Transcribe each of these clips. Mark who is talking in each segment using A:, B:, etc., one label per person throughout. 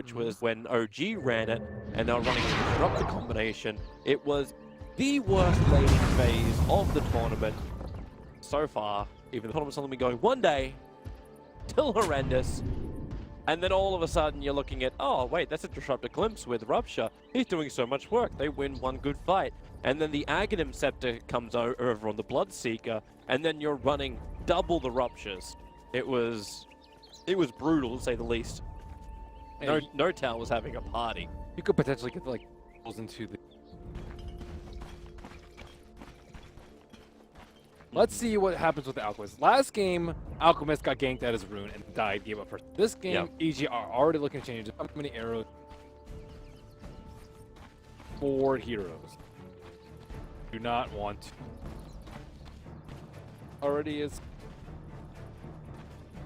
A: which was when OG ran it, and they were running a disruptor combination. It was the worst laning phase of the tournament so far. Even the tournament's only been going one day, still horrendous. And then all of a sudden you're looking at, oh wait, that's a disruptor glimpse with Rupture. He's doing so much work. They win one good fight. And then the Aghanim Scepter comes over on the Bloodseeker, and then you're running double the Ruptures. It was brutal, to say the least. No Town was having a party.
B: You could potentially get like into the. Let's see what happens with the Alchemist. Last game, Alchemist got ganked at his rune and died, gave up first. This game, EG are already looking to change. How many arrows? 4 heroes. Do not want to. Already is.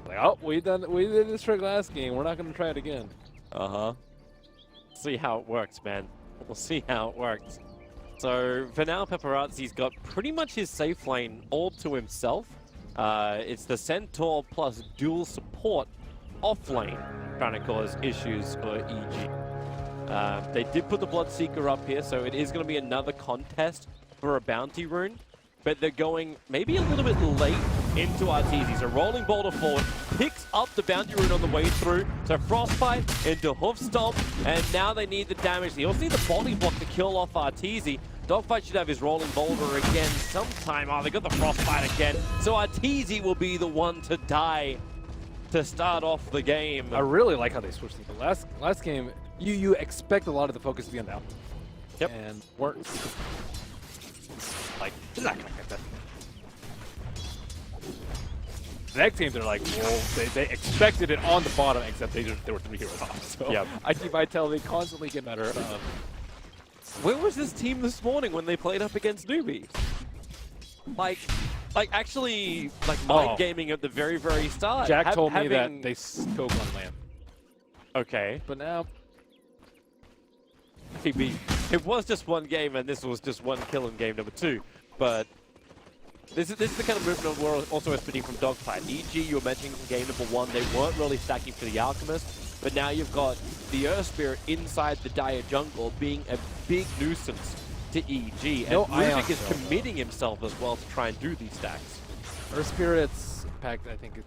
B: Like, oh, we did this trick last game. We're not going to try it again.
A: See how it works, man. We'll see how it works. So for now, Paparazzi's got pretty much his safe lane all to himself. It's the Centaur plus dual support off lane trying to cause issues for EG. They did put the Bloodseeker up here, so it is going to be another contest for a bounty rune. But they're going maybe a little bit late into Arteezy. So rolling boulder forward, picks up the bounty rune on the way through. So Frostbite into Hoof Stomp, and now they need the damage. They also need the body block to kill off Arteezy. Dogfight should have his rolling boulder again sometime. Oh, they got the Frostbite again. So Arteezy will be the one to die to start off the game.
B: I really like how they switched it. Last game, you expect a lot of the focus to be on the output.
A: Yep.
B: And works. Like, they're not gonna get that. The next game, they're like, well, they expected it on the bottom, except there were 3 heroes off. So
A: yep.
B: IG.V they constantly get better.
A: Where was this team this morning when they played up against newbies? Like actually, mind gaming at the very, very start.
B: Jack told me that they spoke on land.
A: Okay.
B: But now,
A: it was just one game, and this was just one kill in game number 2. But this is the kind of movement we're also expecting from Dogfight. EG, you were mentioning in game number 1, they weren't really stacking for the Alchemist, but now you've got the Earth Spirit inside the Dire Jungle being a big nuisance to EG, and Rubik is committing himself as well to try and do these stacks.
B: Earth Spirit's impact, I think, is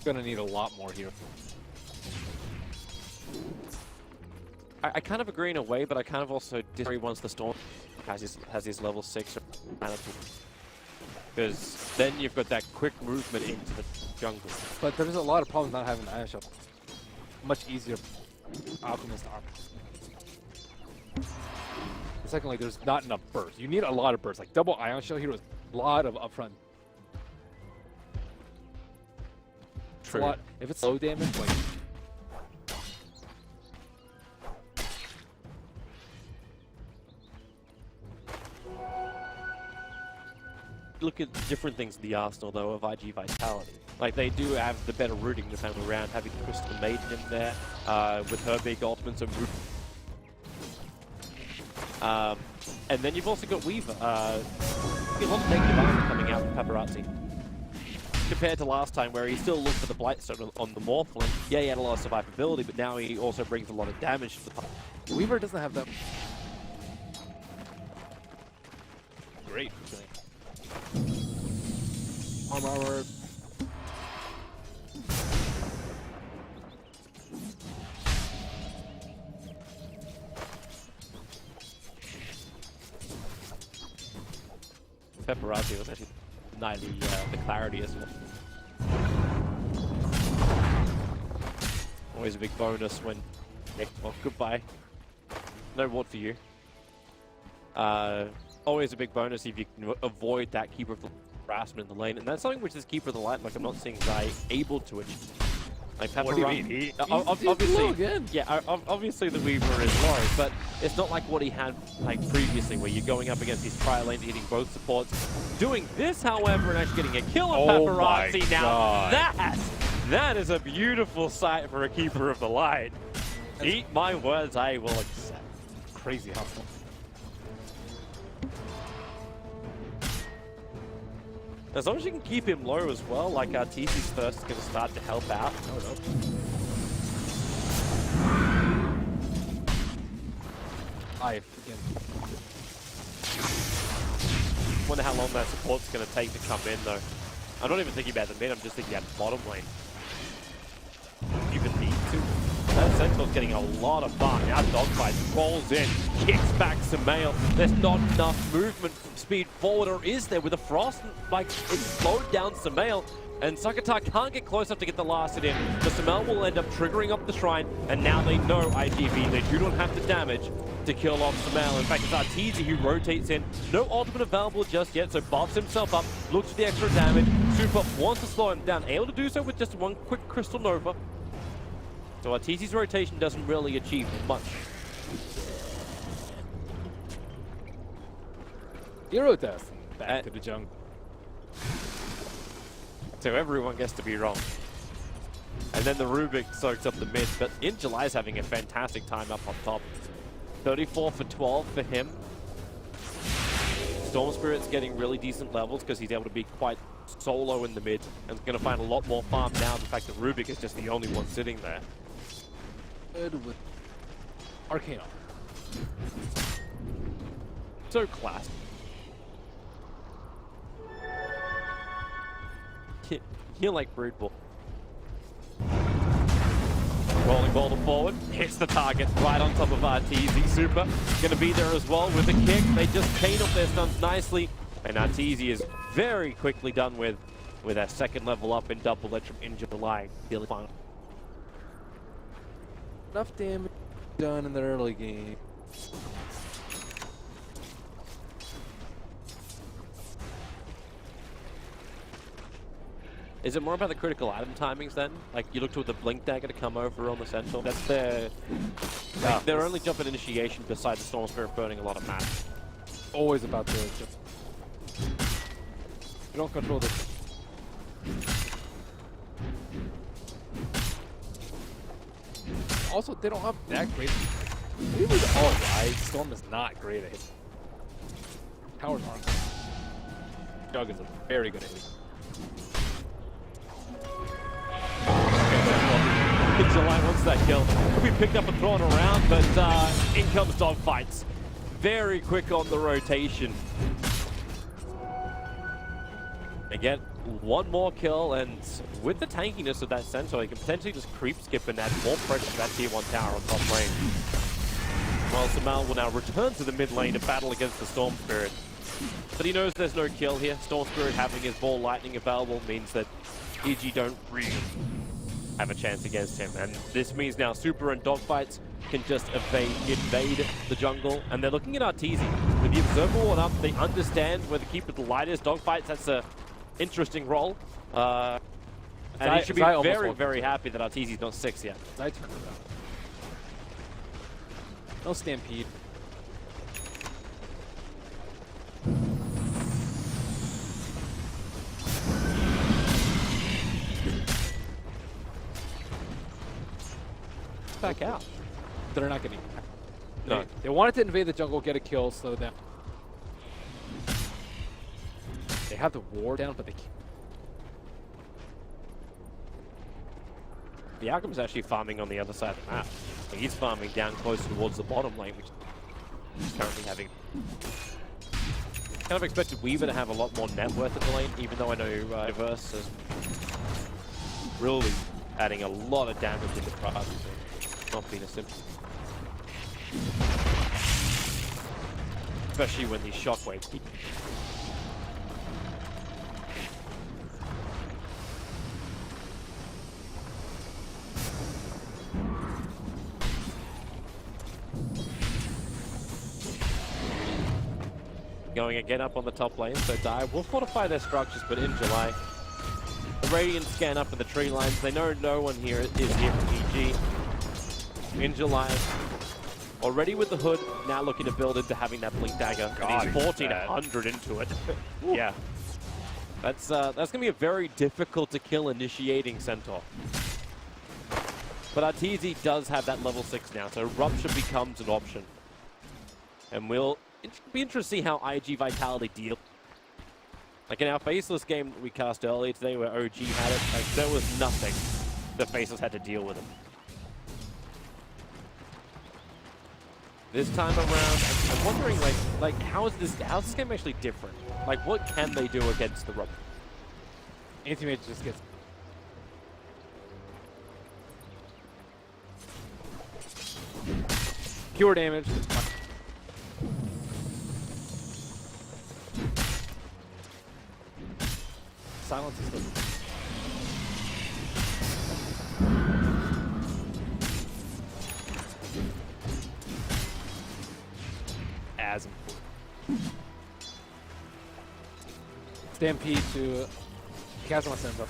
B: gonna need a lot more here.
A: I kind of agree in a way, but I kind of also disagree once the Storm has his level 6 because then you've got that quick movement into the jungle.
B: But there's a lot of problems not having the Ion Shell. Much easier Alchemist armor. Secondly, there's not enough burst. You need a lot of burst. Like double Ion Shell here is a lot of upfront.
A: True.
B: If it's low damage, like
A: look at different things in the arsenal, though, of IG Vitality. Like, they do have the better rooting this time around, having Crystal Maiden in there, with her big ultimates and root. And then you've also got Weaver. You've also negative armor coming out from Paparazzi. Compared to last time, where he still looked for the Blightstone on the Morphling. Yeah, he had a lot of survivability, but now he also brings a lot of damage to the party.
B: Weaver doesn't have that. Great. Armor.
A: Paparazzi was actually denying the clarity as well. Always a big bonus when... Well, goodbye. No ward for you. Always a big bonus if you can avoid that Keeper of the harassment in the lane, and that's something which is Keeper of the Light, like I'm not seeing Zai able to achieve. Like
B: What do you mean? He's
A: obviously,
B: low again.
A: Yeah, obviously the Weaver is low, but it's not like what he had like previously, where you're going up against his trial lane, hitting both supports. Doing this, however, and actually getting a kill on Paparazzi. Now that is a beautiful sight for a Keeper of the Light. Eat my words, I will accept.
B: Crazy hustle.
A: As long as you can keep him low as well, like TC's thirst is going to start to help out.
B: Oh, no. I freaking...
A: Wonder how long that support's going to take to come in, though. I'm not even thinking about the mid, I'm just thinking about the bottom lane. Even need to. That Sentinel's getting a lot of fun. Now Dogfight rolls in, kicks back Sumail. There's not enough movement speed forward, or is there? With the Frost, like, it slowed down Sumail, and Sakata can't get close enough to get the last hit in. The Sumail will end up triggering up the shrine, and now they know IG.V. They do not have the damage to kill off Sumail. In fact, it's Arteezy who rotates in. No ultimate available just yet, so buffs himself up, looks for the extra damage. Super wants to slow him down, able to do so with just one quick Crystal Nova. So Arteezy's rotation doesn't really achieve much.
B: Hero death. Back to the jungle.
A: So everyone gets to be wrong. And then the Rubik soaks up the mid, but In July's having a fantastic time up on top. 34 for 12 for him. Storm Spirit's getting really decent levels because he's able to be quite solo in the mid and is going to find a lot more farm now. The fact that Rubik is just the only one sitting there.
B: Good with Arcana.
A: So classy. You're like Brood Ball. Rolling ball forward, hits the target right on top of Arteezy. Super going to be there as well with a kick. They just chain up their stuns nicely, and Arteezy is very quickly done with a second level up in double edge from In July. Really fun.
B: Enough damage done in the early game.
A: Is it more about the critical item timings then? Like you look toward the Blink Dagger to come over on the Sentinel? That's their... Like, their only jump at initiation besides the Storm Spirit burning a lot of mana.
B: Always about the jump. You don't control this. Also, they don't have that great... Maybe the all-right. Storm is not great at hitting. Power arm. Jug is a very good at hitting.
A: In July wants that kill. Could be picked up and thrown around, but in comes Dogfights. Very quick on the rotation. They get one more kill, and with the tankiness of that Centaur, he can potentially just creep skip and add more pressure to that tier 1 tower on top lane. While Sumail will now return to the mid lane to battle against the Storm Spirit. But he knows there's no kill here. Storm Spirit having his ball lightning available means that EG don't really have a chance against him, and this means now Super and Dogfights can just invade the jungle, and they're looking at Arteezy. With the Observer Ward up, they understand where to keep it the lightest. Dogfights, that's a interesting role. And he should be very, very happy that Arteezy's not 6 yet.
B: I turned it down. No Stampede.
A: Back out.
B: They're not getting.
A: No.
B: They wanted to invade the jungle, get a kill, slow down. They have the ward down, but they can't.
A: The Alchemist is actually farming on the other side of the map. He's farming down close towards the bottom lane, which is currently having... Kind of expected Weaver to have a lot more net worth in the lane, even though I know Diverse is really adding a lot of damage in the product. Not being a simple. Especially when these shockwaves keep. Going again up on the top lane, so Die will fortify their structures, but In July, the Radiant scan up in the tree lines. They know no one here is here from EG. In July, already with the hood, now looking to build into having that Blink Dagger.
B: God,
A: and he's 1400 into it. Yeah. That's gonna be a very difficult to kill initiating Centaur. But Arteezy does have that level 6 now, so Rupture becomes an option. And it'll be interesting to see how IG Vitality deal. Like in our Faceless game that we cast earlier today where OG had it, like there was nothing the Faceless had to deal with him. This time around, I'm wondering like how's this game actually different? Like what can they do against the Rub?
B: Anti-Mage just gets... pure damage. Silence is still... as important. Stampede to Chasm Senzo.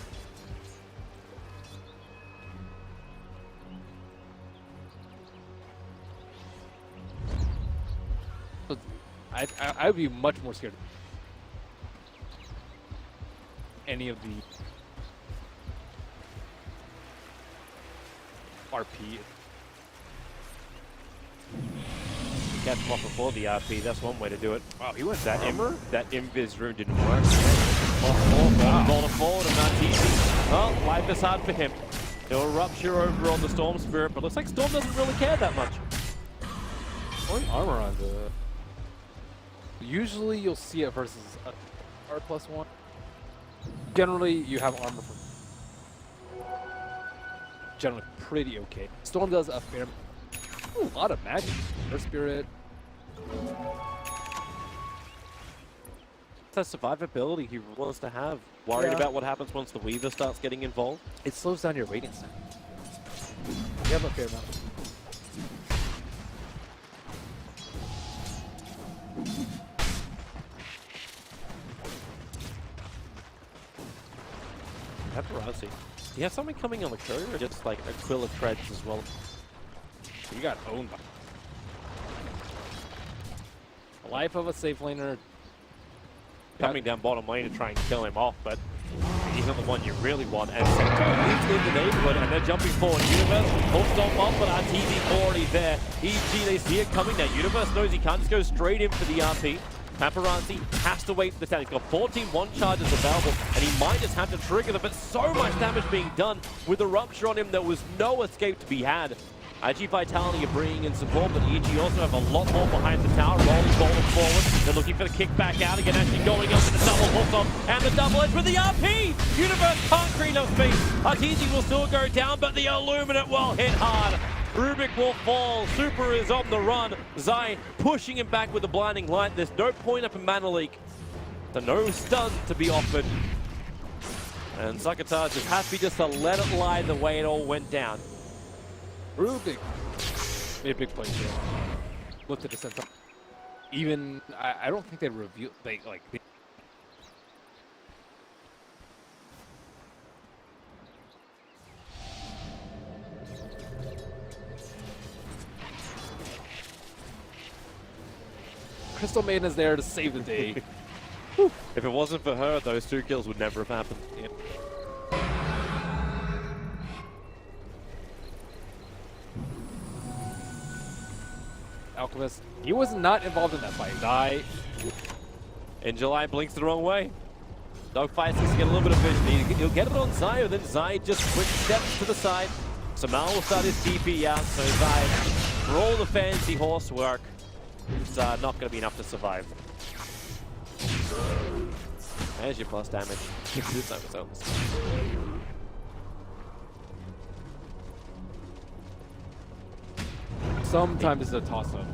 B: I would be much more scared of any of the RP.
A: Catch him off before the RP, that's one way to do it.
B: Wow, he went
A: That
B: armor?
A: that Invis rune didn't work. Ball forward and not easy. Well, life is hard for him. He'll rupture over on the Storm Spirit, but looks like Storm doesn't really care that much.
B: Armor on the... Usually you'll see it versus a R+1. Generally, you have armor from... generally pretty okay. Storm does a fair... Ooh, a lot of magic. Earth Spirit.
A: It's that survivability he wants to have. Worried about what happens once the Weaver starts getting involved.
B: It slows down your radiance time. You have a fair amount.
A: Paparazzi. Do you have something coming on the courier or just like Aquila Treads as well?
B: You got owned by... The life of a safe laner.
A: Coming down bottom lane to try and kill him off, but he's not the one you really want. And Sakata is in the neighborhood, and they're jumping forward. Universe hooks on up, but RTZ already there. EG, they see it coming now. Universe knows he can't just go straight in for the RP. Paparazzi has to wait for the time. He's got 14 one charges available, and he might just have to trigger them, but so much damage being done with the rupture on him. There was no escape to be had. IG Vitality are bringing in support, but EG also have a lot more behind the tower, rolling forward. They're looking for the kick back out again, actually going up with the double hook on, and the double edge with the RP! Universe can't create enough space. RTZ will still go down, but the Illuminate will hit hard. Rubik will fall, Super is on the run. Zai pushing him back with the blinding light. There's no point up in Mana Leak. So no stun to be offered. And Sakata just happy just to let it lie the way it all went down.
B: Rubik made a big play here. Looked at the center. Even I don't think they revealed they like. Crystal Maiden is there to save the day.
A: If it wasn't for her, those 2 kills would never have happened.
B: Yep. Alchemist, he was not involved in that fight. Die.
A: And July blinks the wrong way. Dogfights needs to get a little bit of vision. He'll get it on Zai, then Zai just quick steps to the side. Sumail will start his TP out, so Zai, for all the fancy horse work, it's not going to be enough to survive. There's your plus damage. This time it's almost.
B: Sometimes it's a toss-up.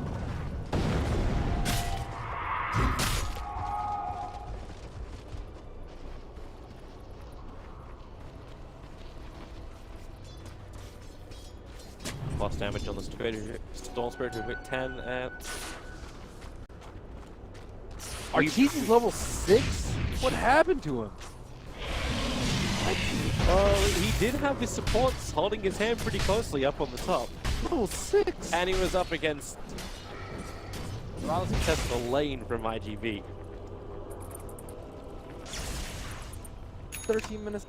A: Plus damage on the Storm Spirit who hit 10 and...
B: Arteezy's level 6? What happened to him?
A: He did have his supports holding his hand pretty closely up on the top.
B: Level 6?
A: And he was up against a rather successful lane from IG.V.
B: 13 minutes.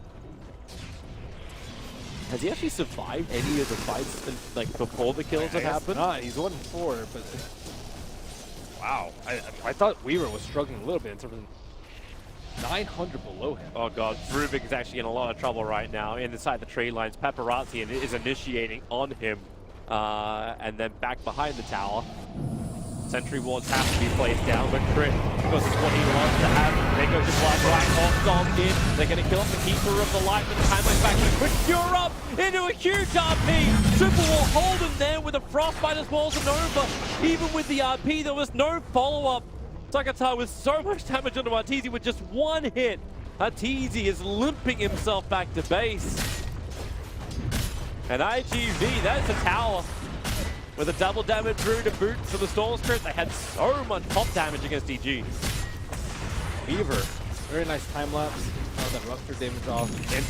A: Has he actually survived any of the fights like before the kills have happened?
B: Not. He's 1-4, but wow. I thought Weaver was struggling a little bit in terms of 900 below him.
A: Oh god, Rubik is actually in a lot of trouble right now inside the tree lines. Paparazzi is initiating on him, and then back behind the tower. Sentry wards have to be placed down, but Crit, because it's what he wants to have. There goes the blood right on in. They're going to kill off the Keeper of the Light, but the timeline back to a quick cure up into a huge RP. Triple will hold him there with a Frostbite as well as a Nova. Even with the RP, there was no follow-up. Sakata with so much damage onto Arteezy with just one hit. Arteezy is limping himself back to base. And IG.V, that's a tower. With a double damage through to boot for the Storm Spirit, they had so much pop damage against EG.
B: Weaver, very nice time lapse. That rupture damage off. And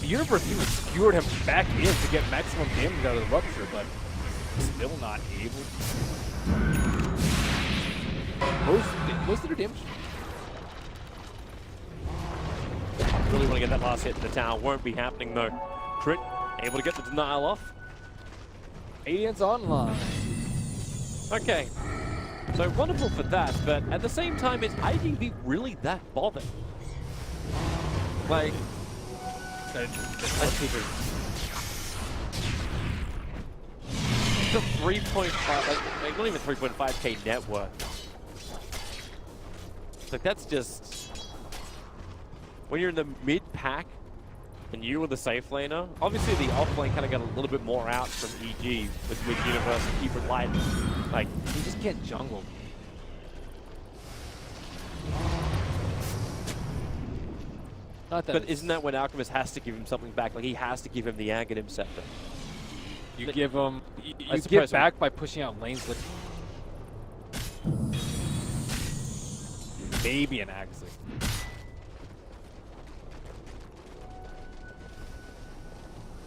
B: the Universe even skewered him back in to get maximum damage out of the rupture, but still not able. Most of their damage.
A: Really want to get that last hit to the tower. Won't be happening though. Crit able to get the denial off.
B: Radiant's online.
A: Okay, so wonderful for that, but at the same time, is IG.V really that bothered? Like, the 3.5, like not even 3.5k net worth. Like that's just, when you're in the mid pack, and you were the safe laner, obviously the off lane kind of got a little bit more out from EG with Universe and Keeper Light. Like,
B: you just can't jungle.
A: Not that but isn't that when Alchemist has to give him something back? Like, he has to give him the Aghanim Scepter.
B: You give him, you give back by pushing out lanes like maybe an Axis.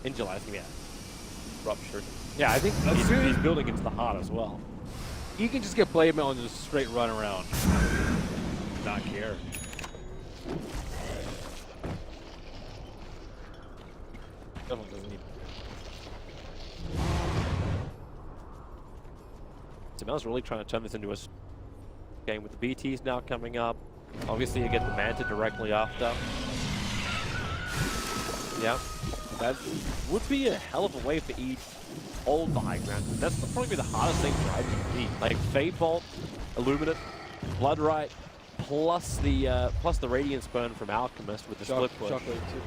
A: In July, it's going to be ruptured.
B: Yeah, I think
A: he's building into the heart as well.
B: You can just get Blade Mail and just straight run around. Not care.
A: Definitely doesn't need. Sumail's really trying to turn this into a game with the BTs now coming up. Obviously, you get the Manta directly after. Yeah. That would be a hell of a way for each hold the high ground. That's probably the hardest thing for IG.V. Like Fade Bolt, Illuminate, Bloodright, plus the Radiance Burn from Alchemist with the split push.
B: Shockwave too.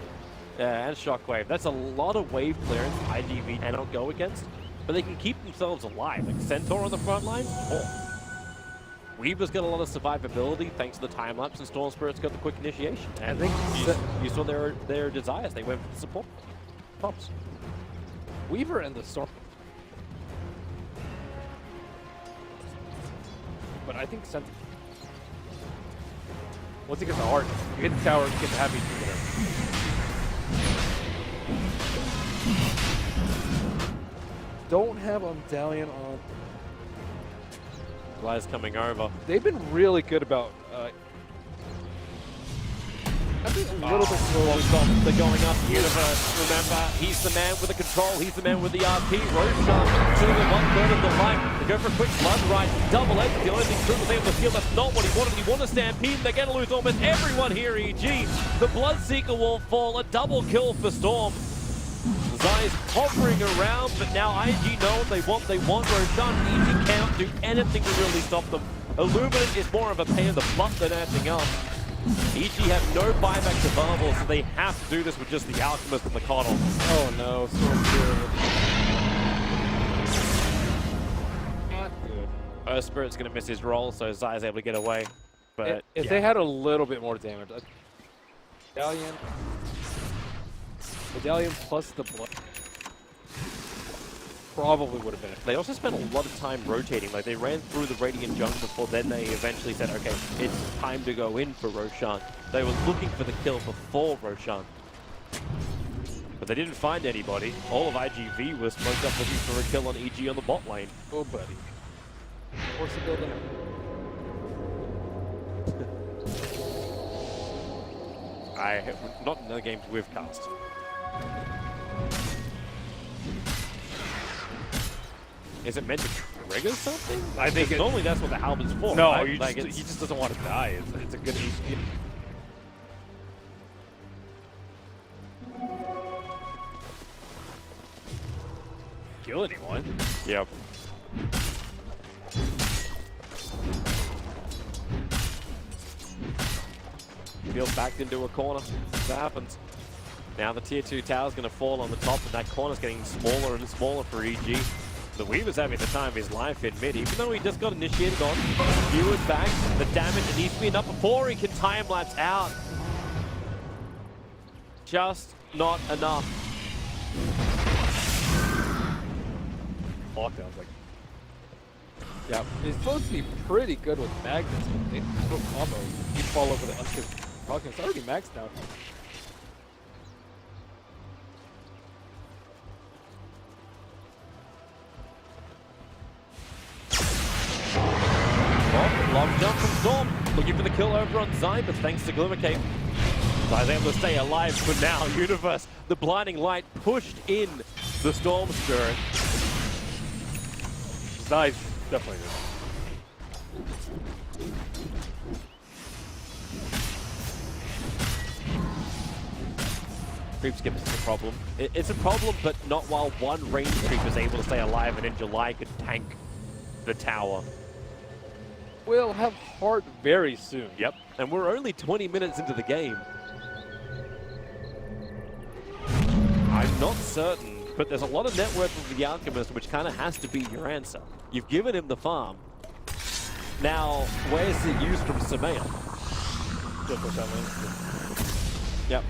A: Yeah, and Shockwave. That's a lot of wave clearance IG.V cannot go against, but they can keep themselves alive. Like Centaur on the front line, Weaver's got a lot of survivability thanks to the time lapse, and Storm Spirit's got the quick initiation. And I think you saw their desires. They went for the support. Pops.
B: Weaver and the Storm. But I think once he gets the heart, you get the tower, you get the heavy. Don't have a medallion on.
A: Eli's coming over.
B: They've been really good about. I think a little bit slow.
A: They're going up Universe. Remember, he's the man with the control. He's the man with the RP. Roshan to the 1/3 of the life. They go for a quick blood right. Double edge. The only thing True was able to steal. That's not what he wanted. He wanted to stampede. They're going to lose almost everyone here, EG. The Bloodseeker will fall. A double kill for Storm. Zai's hovering around, but now IG know what they want. They want Roshan. EG cannot do anything to really stop them. Illuminate is more of a pain in the butt than anything else. EG have no buybacks available, so they have to do this with just the Alchemist and the Coddle.
B: Oh no, Storm Spirit. Not good.
A: Earth Spirit's going to miss his roll, so Zai's able to get away. But
B: if they had a little bit more damage, Medallion plus the blood probably would have been it.
A: They also spent a lot of time rotating. Like, they ran through the Radiant Jungle before then they eventually said, okay, it's time to go in for Roshan. They were looking for the kill before Roshan. But they didn't find anybody. All of IG.V was smoked up looking for a kill on EG on the bot lane.
B: Oh, buddy. Force the building.
A: Not in the games we've cast. Is it meant to trigger something?
B: I think
A: normally that's what the halberd's for.
B: No,
A: right?
B: he just doesn't want to die. It's a good HP. kill anyone.
A: Yep. Field backed into a corner. That happens. Now the tier 2 tower is going to fall on the top, and that corner's getting smaller and smaller for EG. The Weaver's having the time of his life in mid, even though he just got initiated on. Viewers back. The damage, it needs to be enough before he can time lapse out. Just not enough.
B: Lockdown's like, yeah, he's supposed to be pretty good with magnets, but they no combo. You fall over the unskipped Falcon. It's already maxed now.
A: Long jump from Storm, looking for the kill over on Zai, but thanks to Glimmercape, Zai's able to stay alive for now. Universe, the blinding light pushed in the Storm Spirit.
B: Zai's definitely good.
A: Creep skip is a problem. It's a problem, but not while one range creep is able to stay alive, and in July could tank the tower.
B: We'll have Heart very soon.
A: Yep, and we're only 20 minutes into the game. I'm not certain, but there's a lot of net worth of the Alchemist, which kind of has to be your answer. You've given him the farm. Now, where's the use from Sumail? Yep.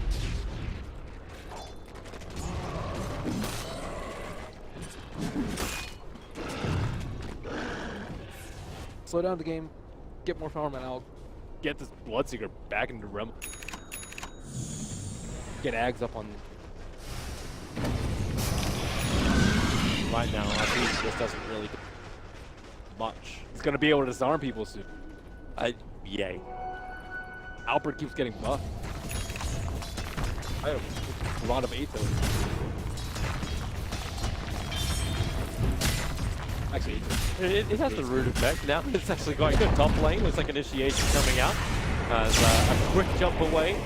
B: Slow down the game, get more farm, and I'll get this Bloodseeker back into Realm. Get Ags up on.
A: Right now, I think this doesn't really do much.
B: He's gonna be able to disarm people soon.
A: Yay.
B: Alpert keeps getting buffed. I have a lot of 8 though. Actually,
A: it has the root effect now. It's actually going to top lane. Looks like initiation coming out. As a quick jump away.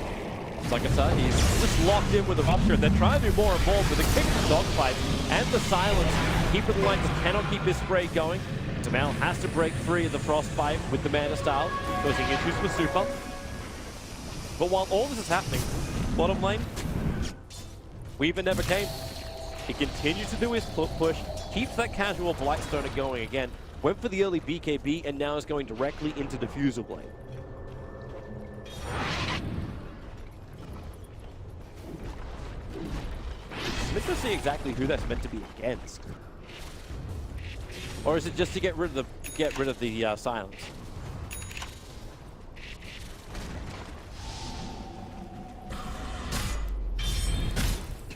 A: Sakata, he's just locked in with the rupture. They're trying to do more and more with the kick the dogfight and the silence. Keeper the Lights cannot keep his spray going. Sumail has to break free of the frostbite with the mana style, causing issues with super. But while all this is happening, bottom lane, Weaver never came. He continues to do his push, keeps that casual Blightstoner going again, went for the early BKB, and now is going directly into Diffusal Blade. I'm interested to see exactly who that's meant to be against. Or is it just to get rid of the silence?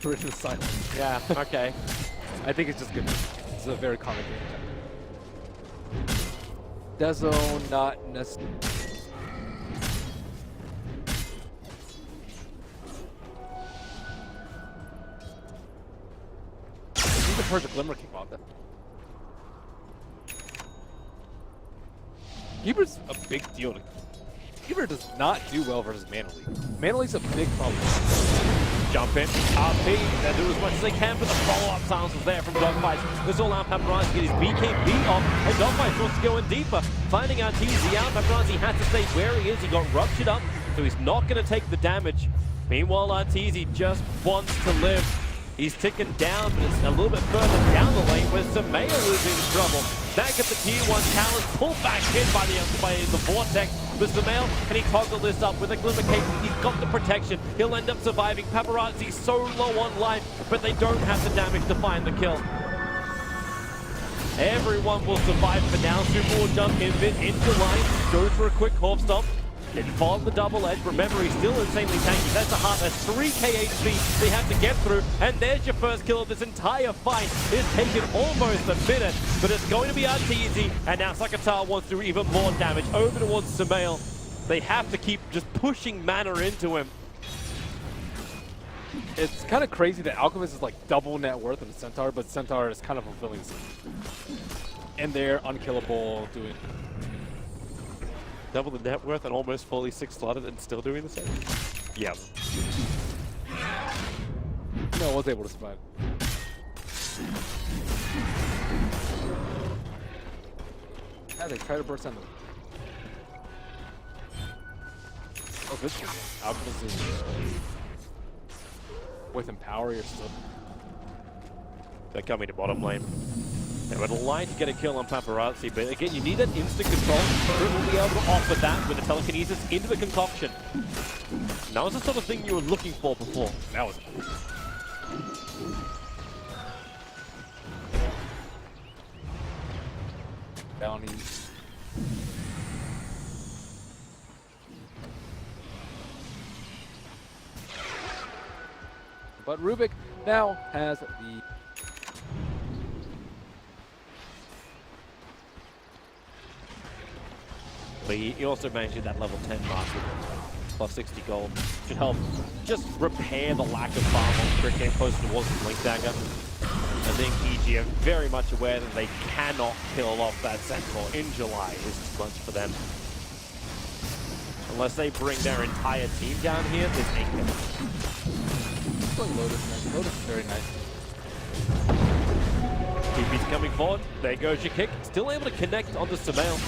B: get rid of the silence.
A: Yeah, okay.
B: I think it's just good. It's a very common game. Dezo, not necessarily. Even Persia Glimmer King on that. Keeper's a big deal. Keeper does not do well versus Mana League. Mana League's a big problem.
A: Jump in, RP, they'll do as much as they can, but the follow-up silence was there from Dogfight. This all out Paparazzi to get his BKB off, and Dogfight wants to go in deeper. Finding out TZ out, Paparazzi has to stay where he is. He got ruptured up, so he's not going to take the damage. Meanwhile, Arteezy just wants to live. He's ticking down, but it's a little bit further down the lane where Sumail is in trouble. That gets the tier 1 talent pulled back in by the Vortex. But Sumail, can he toggle this up with a Glimmer Cape? He's got the protection. He'll end up surviving. Paparazzi so low on life, but they don't have the damage to find the kill. Everyone will survive for now. Super will jump in mid into line, goes for a quick Corpse Stomp. Then follow the double edge. Remember, he's still insanely tanky. That's a heart. That's 3k HP they have to get through. And there's your first kill of this entire fight. It's taken almost a minute, but it's going to be Arteezy. And now Sakata wants to do even more damage over towards Sumail. They have to keep just pushing mana into him.
B: It's kind of crazy that Alchemist is like double net worth of Centaur, but Centaur is kind of fulfilling the same. And they're unkillable, doing
A: double the net worth and almost fully 6-slotted and still doing the same? Yep.
B: No, I was able to survive. Yeah, they try to burst on them. Oh, this one. Alchemist is with Empower, you're still.
A: They're coming to bottom lane. They would like to get a kill on Paparazzi, but again, you need that instant control. Crit will be able to offer that with the telekinesis into the concoction. And that was the sort of thing you were looking for before.
B: That was. Bounties. But Rubik now has the.
A: But he also managed that level 10 mark with plus 60 gold. Should help just repair the lack of farm on Crit game close towards the Blink Dagger. I think EG are very much aware that they cannot kill off that Centaur in July is too much for them. Unless they bring their entire team down here, this ain't gonna.
B: Lotus, man. Lotus is very nice.
A: TP's coming forward. There goes your kick. Still able to connect onto Sumail.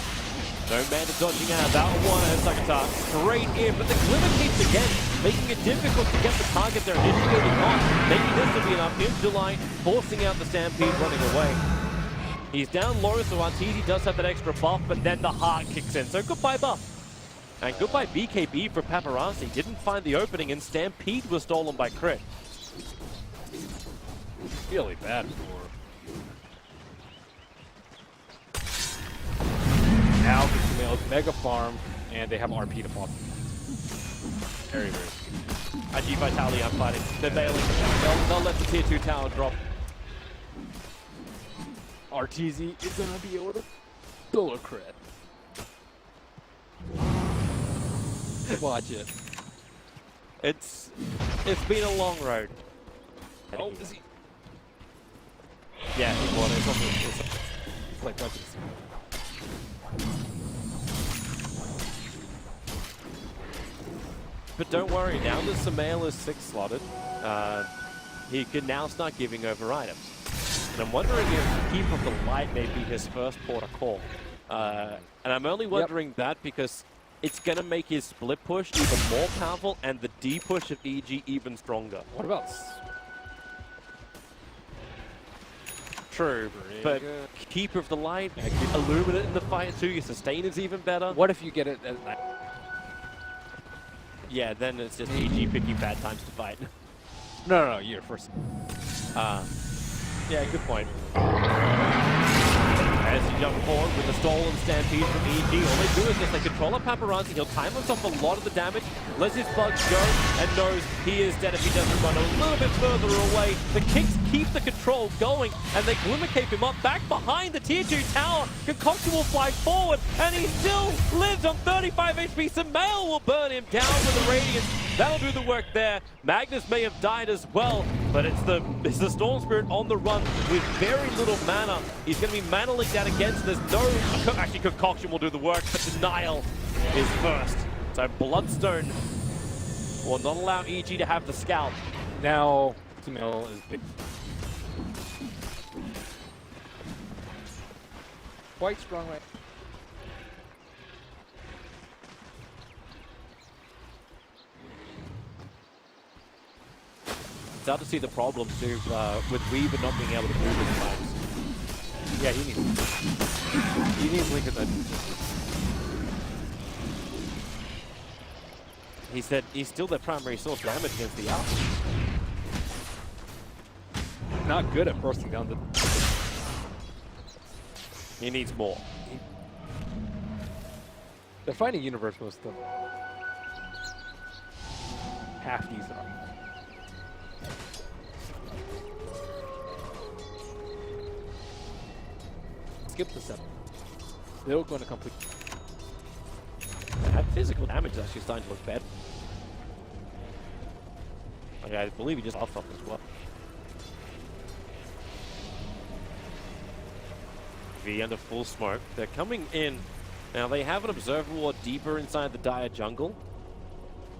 A: No man dodging out. That one has Sakata straight in, but the glimmer keeps again, making it difficult to get the target they're initiating on. Maybe this will be enough in July, forcing out the Stampede running away. He's down low, so Arteezy does have that extra buff, but then the heart kicks in. So goodbye buff. And goodbye BKB for Paparazzi. Didn't find the opening, and Stampede was stolen by Crit.
B: Really bad for. Now the Sumail's mega farm, and they have RP to pop. Very, very good.
A: IG Vitality I'm fighting. They're bailing. They'll let the tier 2 tower drop.
B: Arteezy is going to be able to solo Crit. Watch it.
A: It's been a long road.
B: Oh, is he?
A: Yeah, he won. It's
B: like watching.
A: But don't worry, now that Sumail is 6 slotted, he can now start giving over items. And I'm wondering if Keep of the Light may be his first port of call. And I'm only wondering that because it's going to make his split push even more powerful and the D push of EG even stronger.
B: What about?
A: True, but Keeper of the Light, Illuminate in the fight too, your sustain is even better.
B: What if you get it at night?
A: Yeah, then it's just EG picking bad times to fight.
B: No, you're first.
A: Yeah, good point. As he jumps forward with the stolen Stampede from EG, all they do is just they control a Paparazzi. He'll time himself a lot of the damage, lets his bugs go, and knows he is dead if he doesn't run a little bit further away. The kicks keep the control going, and they glimmer cape him up back behind the tier 2 tower. Concoction will fly forward, and he still lives on 35 HP. Sumail will burn him down with the Radiance. That'll do the work there. Magnus may have died as well, but it's the Storm Spirit on the run with very little mana. He's going to be mana linked out again, so there's no... Actually, Concoction will do the work, but Denial is first. So Bloodstone will not allow EG to have the scalp.
B: Now, Sumail is big. Quite strong right.
A: Start to see the problem too with Weaver not being able to move his times.
B: Yeah, he needs Link at that.
A: He said he's still their primary source damage against the Alchemist.
B: Not good at bursting down the.
A: He needs more.
B: They're fighting Universe most of them. Half these are. Skip the 7. Still going to complete.
A: That physical damage is actually starting to look bad. Okay, I believe he just off as well. V under full smoke. They're coming in. Now they have an observer ward deeper inside the dire jungle.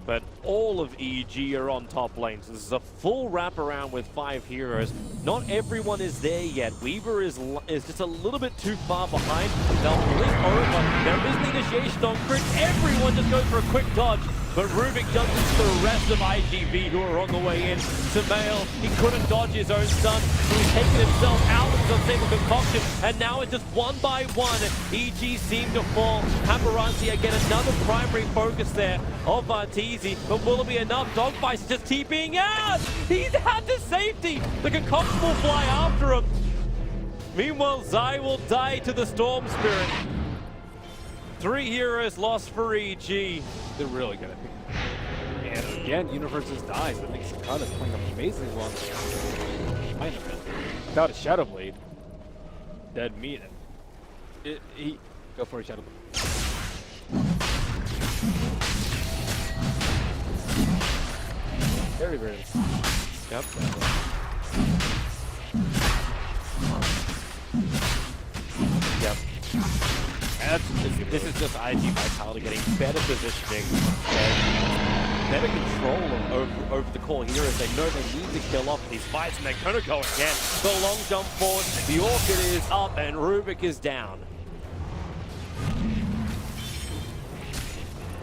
A: But all of EG are on top lane, so this is a full wraparound with 5 heroes. Not everyone is there yet. Weaver is just a little bit too far behind. They'll blink over. There is the initiation on crit. Everyone just goes for a quick dodge. But Rubik jumps into the rest of IG.V who are on the way in. Sumail, he couldn't dodge his own stun, so he's taken himself out of the stable concoction, and now it's just one by one. EG seem to fall. Paparazzi again, another primary focus there of Vartizi, but will it be enough? Dogfight's just TPing out! He's out to safety! The concoction will fly after him. Meanwhile, Zai will die to the Storm Spirit. 3 heroes lost for EG.
B: They're really good at it. And again, Universe is dying. I think Sakata's playing amazingly well behind him. Without a Shadow Blade, dead meat. He go for a Shadow Blade. Very, very.
A: Yep. Yep. This is just IG Vitality getting better positioning and better control over the core heroes. They know they need to kill off these fights, and they're going to go again. The long jump forward, the Orchid is up, and Rubik is down.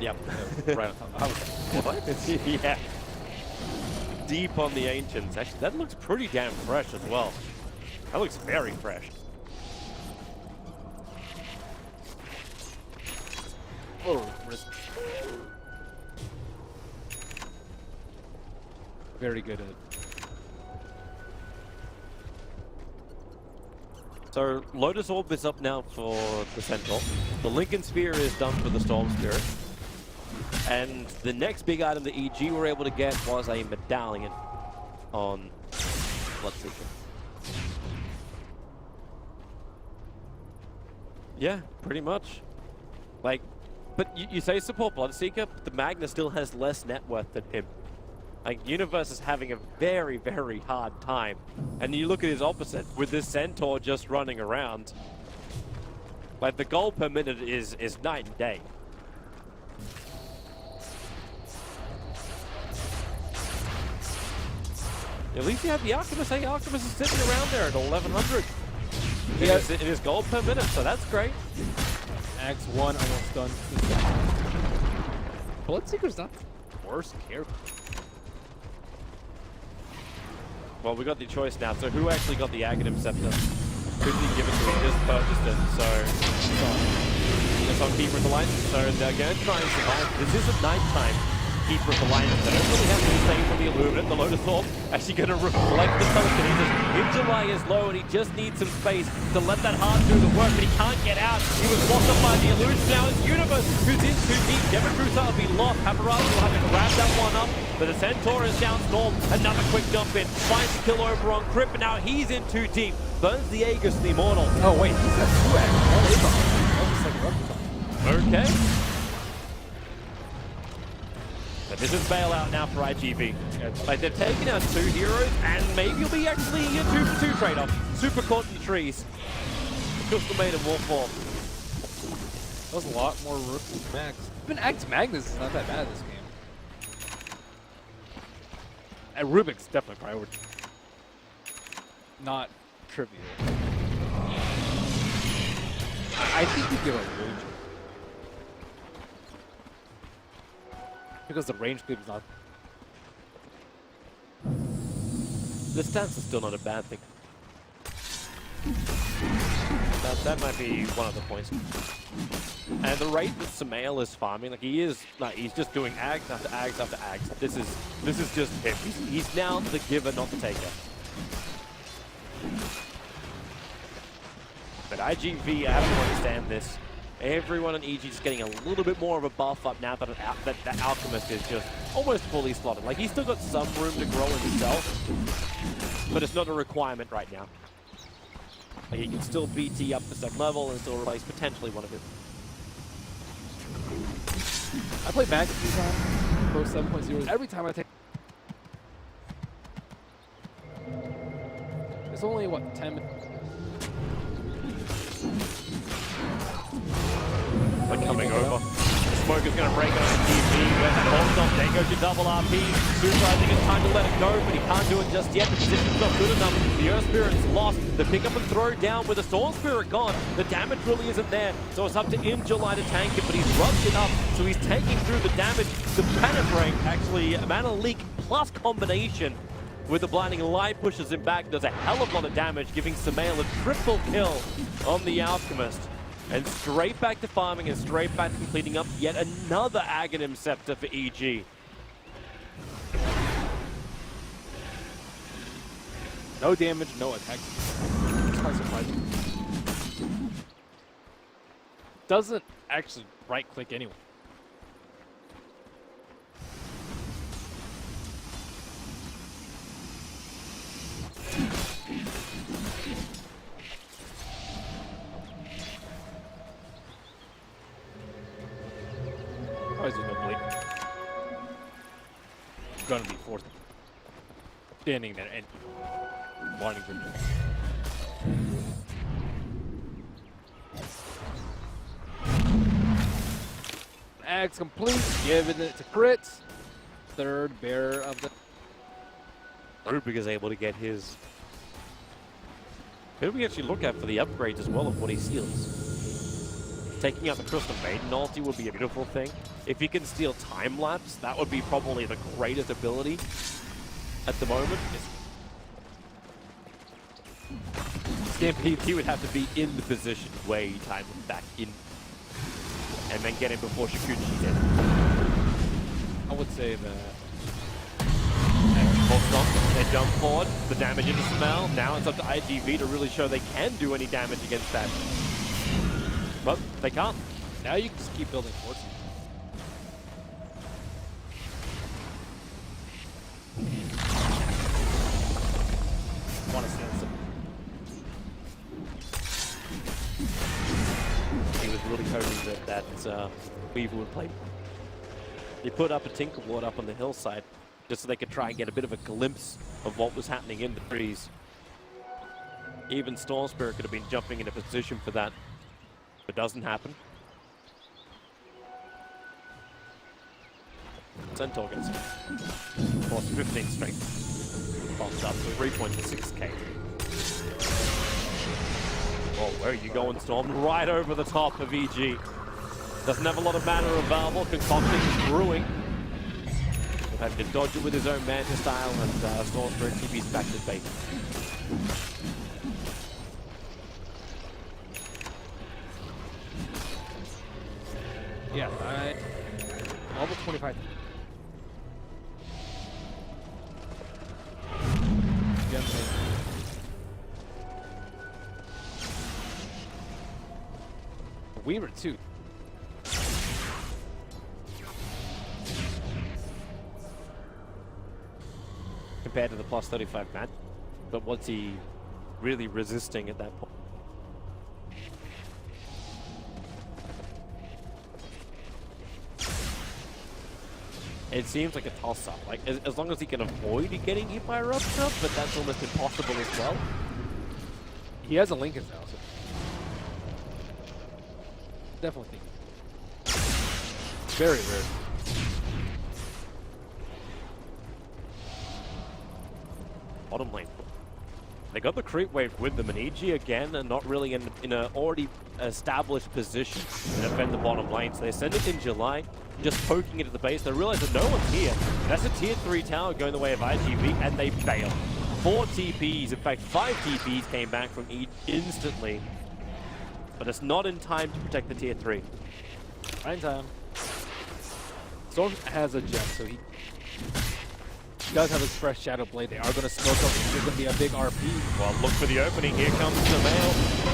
A: Yep.
B: Right on top.
A: What? Yeah. Deep on the Ancients. Actually, that looks pretty damn fresh as well. That looks very fresh.
B: Oh, risk. Very good at it.
A: So Lotus Orb is up now for the Centaur. The Lincoln Spear is done for the Storm Spirit. And the next big item that EG were able to get was a medallion on Bloodseeker. Yeah, pretty much. Like, but you say support Bloodseeker, but the Magna still has less net worth than him. Like, Universe is having a very, very hard time. And you look at his opposite, with this Centaur just running around. Like, the gold per minute is night and day. At least you have the Alchemist. Hey, Alchemist is sitting around there at 1100.
B: Yeah.
A: It is gold per minute, so that's great.
B: Axe 1 almost done. Bloodseeker's not the worst character.
A: Well, we got the choice now. So who actually got the Aghanim Scepter? Who did he give it to? He just purchased it. So it's on Keeper of the Light. So they're going to try and survive. This isn't nighttime. Keeper of the Light. They don't really have to be safe from the Illuminate. The Lotus Orb actually going to reflect the telekinesis. July is low, and he just needs some space to let that heart do the work, but he can't get out. He was blocked up by the illusion. Now it's Universe who's in too deep. Devin Crusoe will be lost. Paparazzi will have to grab that one up, but the Centaur is down Storm. Another quick jump in. Finds the kill over on Crip, and now he's in too deep. Burns the Aegis, the Immortal.
B: Oh, wait, he's got 2 That was
A: Okay. But this is bailout now for IG.V. Like, they've taken out 2 heroes, and maybe it'll be actually a 2-for-2 trade-off. Super caught in the trees. Crystal Maiden will fall.
B: That was a lot more rook than Max. Even Axe Magnus is not that bad this game. And Rubik's definitely priority. Not trivial. I think you give a range. Because the range clip is not.
A: The stance is still not a bad thing. That might be one of the points. And the rate that Sumail is farming, like he is, like he's just doing ags after ags after ags. This is just him. He's now the giver, not the taker. But IG.V, I have to understand this. Everyone in EG is getting a little bit more of a buff up now that that Alchemist is just almost fully slotted. Like, he's still got some room to grow himself, but it's not a requirement right now. Like, he can still BT up to some level and still replace potentially one of his.
B: I played Max a few times, Pro 7.0. Every time I take. It's only, what, 10 minutes?
A: Like coming over. smoke is going to break on IG.V. When the ball's off, there goes your double RP. Super, I think it's time to let it go, but he can't do it just yet. The position's not good enough. The Earth Spirit's lost. The pick up and throw down with the Storm Spirit gone. The damage really isn't there, so it's up to July to tank it, but he's rubbed it up, so he's taking through the damage. The mana break, actually, mana leak plus combination with the blinding light pushes him back, does a hell of a lot of damage, giving Sumail a triple kill on the Alchemist. And straight back to farming and straight back to completing up yet another Aghanim Scepter for EG.
B: No damage, no attack. It's quite surprising. Doesn't actually right click anyway. Oh, is there no blade? Gonna be forced standing there and wanting to do. Axe complete, giving it to crit. Third bearer of the.
A: Rubik is able to get his. Who do we actually look at for the upgrades as well of what he steals? Taking out the Crystal Maiden ulti would be a beautiful thing. If he can steal time lapse, that would be probably the greatest ability at the moment. Stampede, he would have to be in the position way time back in and then get him before Shikuchi did.
B: I would say that.
A: They jump forward, the damage into Sumail. Now it's up to IG.V to really show they can do any damage against that. But they can't.
B: Now you can just keep building towards him. Want to stand some.
A: He was really hoping that Weaver would play. They put up a Tinkerward up on the hillside just so they could try and get a bit of a glimpse of what was happening in the trees. Even Storm Spirit could have been jumping into position for that. It doesn't happen. Centaur gets lost 15 strength. Pops up to 3.6k. Oh, where are you going, Storm? Right over the top of EG. Doesn't have a lot of mana available. Concoction is brewing. He'll have to dodge it with his own Manta style, and Storm Spirit TP's back to bait.
B: Yeah, almost 25. Weaver too.
A: Compared to the plus 35 match, but what's he really resisting at that point? It seems like a toss-up. Like, as long as he can avoid getting hit by a Rupture, but that's almost impossible as well.
B: He has a Lincoln now, so definitely think. Very rare.
A: Bottom lane. They got the creep wave with them, and EG again are not really in an already established position to defend the bottom lane. So they send it in July, just poking it at the base. They realize that no one's here. That's a tier 3 tower going the way of IG.V, and they bail. 4 TPs, in fact 5 TPs came back from EG instantly. But it's not in time to protect the tier 3.
B: Right in time. Storm has a gem, so he does have his fresh Shadow Blade. They are going to smoke up. There's going to be a big RP.
A: Well, look for the opening. Here comes Sumail.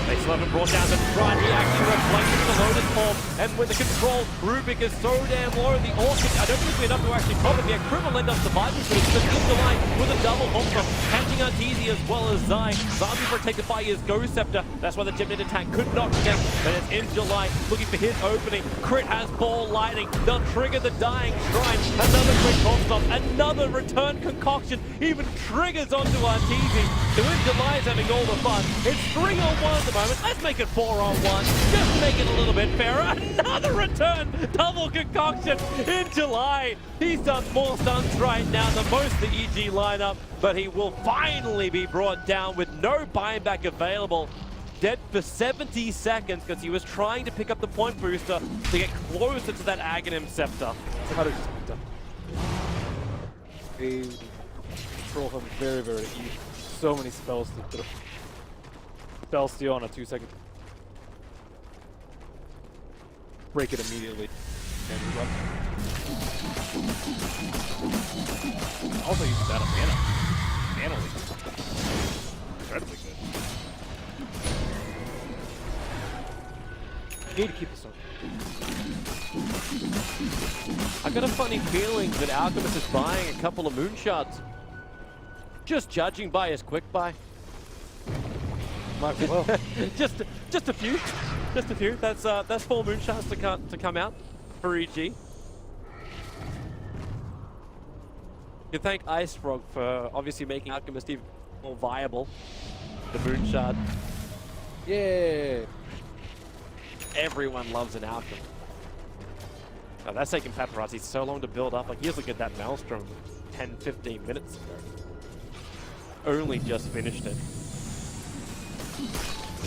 A: They still haven't brought down the Stride. He actually reflected the Lotus Form. And with the control, Rubik is so damn low. The Orchid, I don't think we're enough to actually problem yet. Criminal end up surviving, but it's just in the line with a double ultra. Catching Arteezy as well as Zai. Zai protected by his Ghost Scepter. That's why the Gymnid attack could not connect. But it's in July, looking for his opening. Crit has ball lightning. They'll trigger the dying Shrine. Another quick comp stop. Another return return concoction even triggers onto Arteezy. So when July's having all the fun, it's 3-on-1 at the moment. Let's make it 4-on-1, just to make it a little bit fairer. Another return, double concoction in July. He's done more stunts right now than most of the EG lineup, but he will finally be brought down with no buyback available. Dead for 70 seconds because he was trying to pick up the point booster to get closer to that Aghanim Scepter.
B: How does this They control him very, very easy. So many spells to throw. Spell steal on a 2-second. Break it immediately. And move up. Also uses that on mana. Mana leak. Incredibly good. Need to keep this up.
A: I got a funny feeling that Alchemist is buying a couple of moonshots. Just judging by his quick buy.
B: Might as well.
A: just a few. Just a few. That's 4 moonshots to come out for EG. You thank Ice Frog for obviously making Alchemist even more viable. The moonshot.
B: Yeah.
A: Everyone loves an Alchemist. Oh, that's taking Paparazzi so long to build up. Like, here's look at that Maelstrom 10-15 minutes ago. Only just finished it.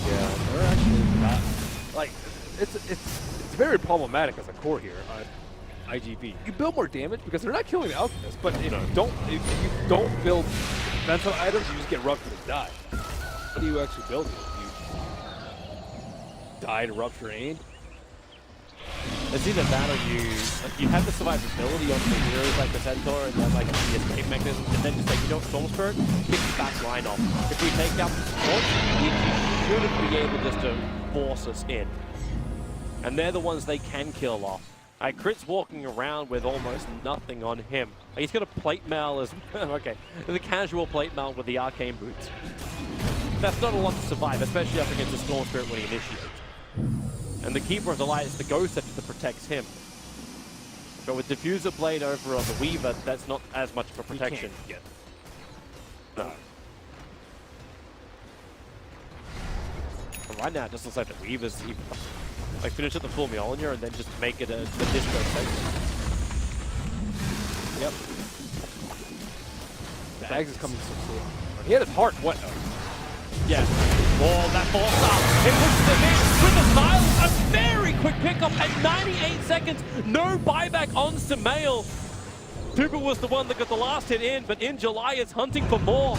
B: Yeah, they're actually not like it's very problematic as a core here on IG.V. You build more damage because they're not killing the Alchemist, but if you don't build defensive items, you just get ruptured and die. What do you actually build here? Die to rupture aim.
A: It's either that or you have the survivability on the heroes like the Centaur and then like the escape mechanism, and then just like, you don't Storm Spirit, kick the back line off. If we take out the support, you shouldn't be able just to force us in. And they're the ones they can kill off. Crit's walking around with almost nothing on him. He's got a plate mail as okay, the casual plate mail with the arcane boots. That's not a lot to survive, especially up against the Storm Spirit when he initiates. And the Keeper of the Light is the ghost that protects him. But with Diffuser Blade over on the Weaver, that's not as much of a protection.
B: Yet.
A: No. But right now, it just looks like the Weaver's even, like, finish at the full Mjolnir and then just make it a disco section.
B: Yep. The Bags is coming so slow. He had his heart. What?
A: Yeah. Oh, that force up. It pushes him in with a silence. A very quick pickup at 98 seconds. No buyback on Sumail. Tuba was the one that got the last hit in, but in July is hunting for more.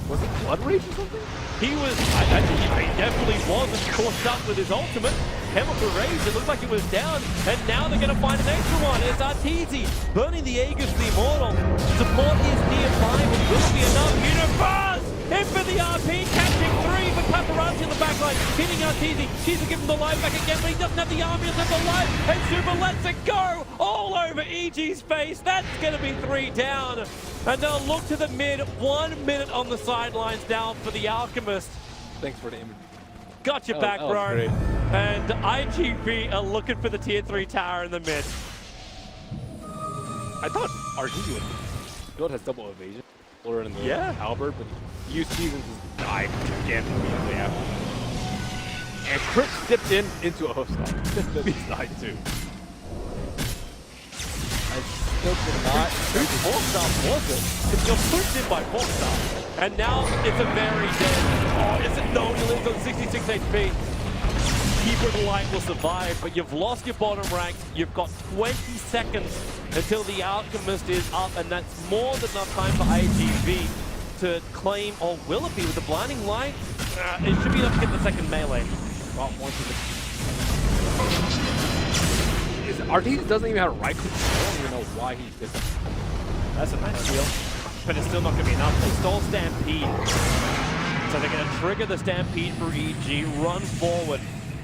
B: Was it Blood Rage or something?
A: He was, he definitely wasn't caught up with his ultimate. Chemical Rage, it looked like it was down, and now they're going to find an extra one. It's Arteezy burning the Aegis the Immortal. Support is nearby, but will it be enough? Universe! In for the RP, catching 3, but Paparazzi in the backline, hitting Arteezy. She's to give him the life back again, but he doesn't have the army to the life, and Super lets it go all over EG's face. That's going to be 3 down. And they'll look to the mid, 1 minute on the sidelines now for the Alchemist.
B: Thanks for the image.
A: Got your back, bro.
B: Great.
A: And IG.V are looking for the tier 3 tower in the mid.
B: I thought RG would build has double evasion. Or in the Albert, but Use Seasons just died again immediately after. And Crit dipped into a host stop. He's died too.
A: I still cannot. Whose Hawkstar was it? It's just pushed in by Hawkstar. And now it's a very dead. Oh, is it? No, he lives on 66 HP. Keeper of the Light will survive, but you've lost your bottom ranks. You've got 20 seconds until the Alchemist is up, and that's more than enough time for IG.V to claim, or will it be with the Blinding Light? It should be enough to get the second melee.
B: Well, once Arteezy doesn't even have a right click. I don't even know why he did that.
A: That's a nice steal, but it's still not going to be enough. They stole Stampede, so they're going to trigger the Stampede for EG, run forward.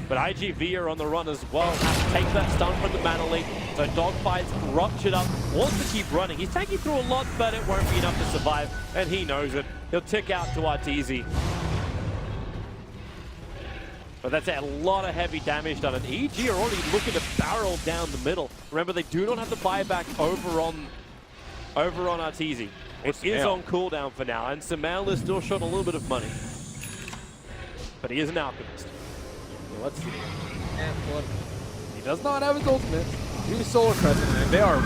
A: But IG.V are on the run as well, have to take that stun from the Mana Leak. So Dogfight's ruptured up, wants to keep running. He's taking through a lot, but it won't be enough to survive, and he knows it. He'll tick out to Arteezy. But that's a lot of heavy damage done, and EG are already looking to barrel down the middle. Remember, they do not have the buyback over over on Arteezy. It is on cooldown for now, and Sumail is still short a little bit of money. But he is an Alchemist.
B: Well, let's see. And he does not have his ultimate. He's Solar Crescent, and they are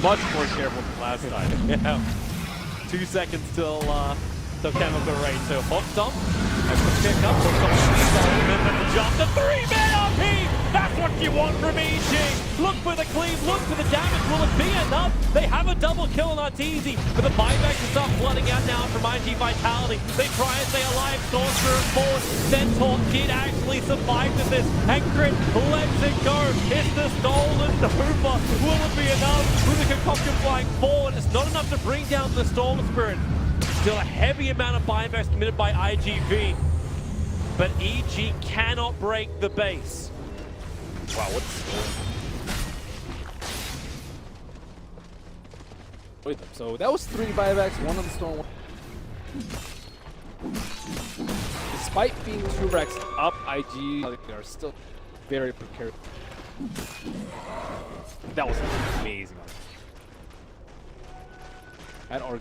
B: much more careful than last time.
A: Yeah. 2 seconds till chemical range. So hot stomp. That's the pick up. And then the jump. The 3-man RP! That's what you want from EG! Look for the cleave, look for the damage. Will it be enough? They have a double kill on Arteezy, but the buybacks will start flooding out now from IG Vitality. They try and stay alive. Sorcerer forward. Centaur did actually survive to this. And Crit lets it go. It's the stolen Hooper. Will it be enough? With the concoction flying forward, it's not enough to bring down the Storm Spirit. Still a heavy amount of buybacks committed by IG.V, but EG cannot break the base.
B: Wow, what's so that was 3 buybacks, 1 on the Storm. Despite being 2 racks up, IG they are still very precarious. That was amazing. And our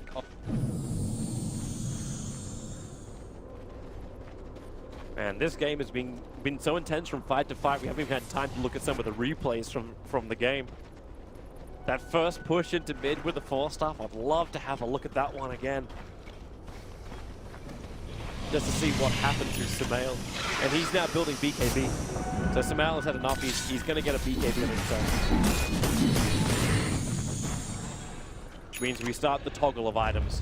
A: And this game has been so intense from fight to fight, we haven't even had time to look at some of the replays from the game. That first push into mid with the 4-staff, I'd love to have a look at that one again. Just to see what happened to Sumail. And he's now building BKB. So Sumail has had enough, he's going to get a BKB on himself. Which means we start the toggle of items.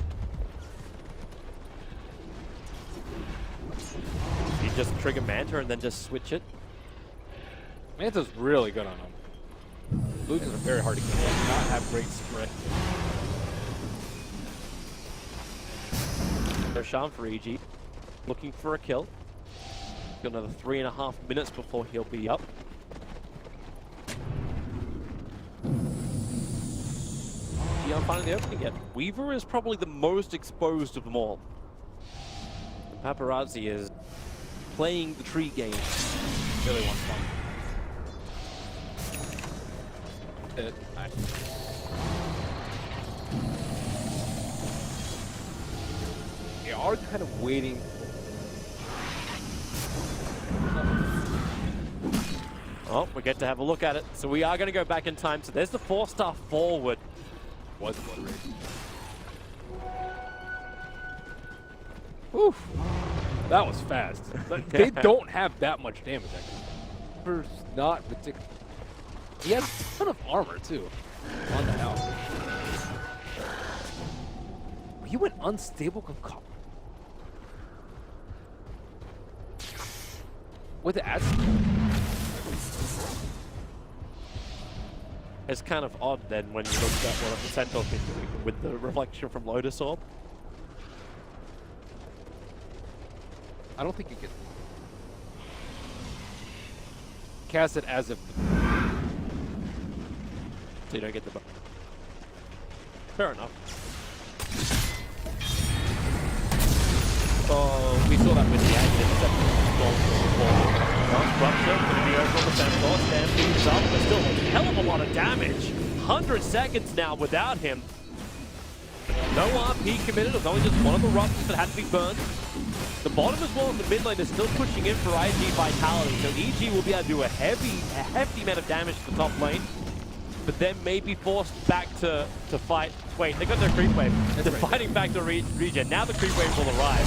A: You just trigger Manta and then just switch it.
B: Manta's really good on him. Lucas are very hard to kill. They do not have great spread.
A: There's Sean for EG, looking for a kill. Got another 3.5 minutes before he'll be up. Yeah, I'm finding the opening yet. Weaver is probably the most exposed of them all. And Paparazzi is playing the tree game.
B: Really wants fun. They are kind of waiting.
A: Oh, we get to have a look at it. So we are going to go back in time. So there's the 4-star forward.
B: Was blood rage. Oof. That was fast. But they don't have that much damage, actually. Cooper's not ridiculous. He has a ton of armor, too, on the house. He went unstable concoction. With the ads.
A: It's kind of odd then when you look at what the Centaur's been doing with the reflection from Lotus Orb.
B: I don't think you can cast it as if.
A: So you don't get the buff. Fair enough. Oh, we saw that with the active Rupture going to be over on the Centaur. Stampede's up, but still a hell of a lot of damage. 100 seconds now without him. No RP committed, it was only just one of the Ruptures that had to be burned. The bottom as well as the mid lane is still pushing in for IG Vitality, so EG will be able to do a hefty amount of damage to the top lane, but then may be forced back to fight. Wait, they got their creep wave. They're fighting back to regen. Now the creep wave will arrive.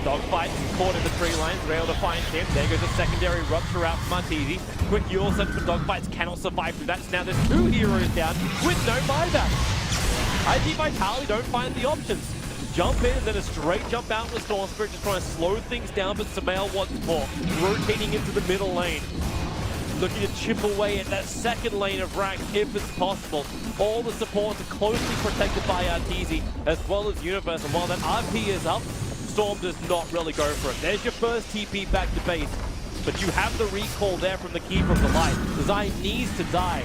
A: Dogfight caught in the tree lines, they're able to find him. There goes a secondary Rupture out from Arteezy. Quick Yule set for Dogfights, cannot survive through that. So now there's 2 heroes down with no buyback. IG Vitality don't find the options. Jump in and then a straight jump out with Storm Spirit, just trying to slow things down, but Sumail wants more. Rotating into the middle lane. Looking to chip away at that second lane of rank if it's possible. All the supports are closely protected by Arteezy as well as Universe, and while that RP is up, Storm does not really go for it. There's your first TP back to base, but you have the recall there from the Keeper of the Light. Design needs to die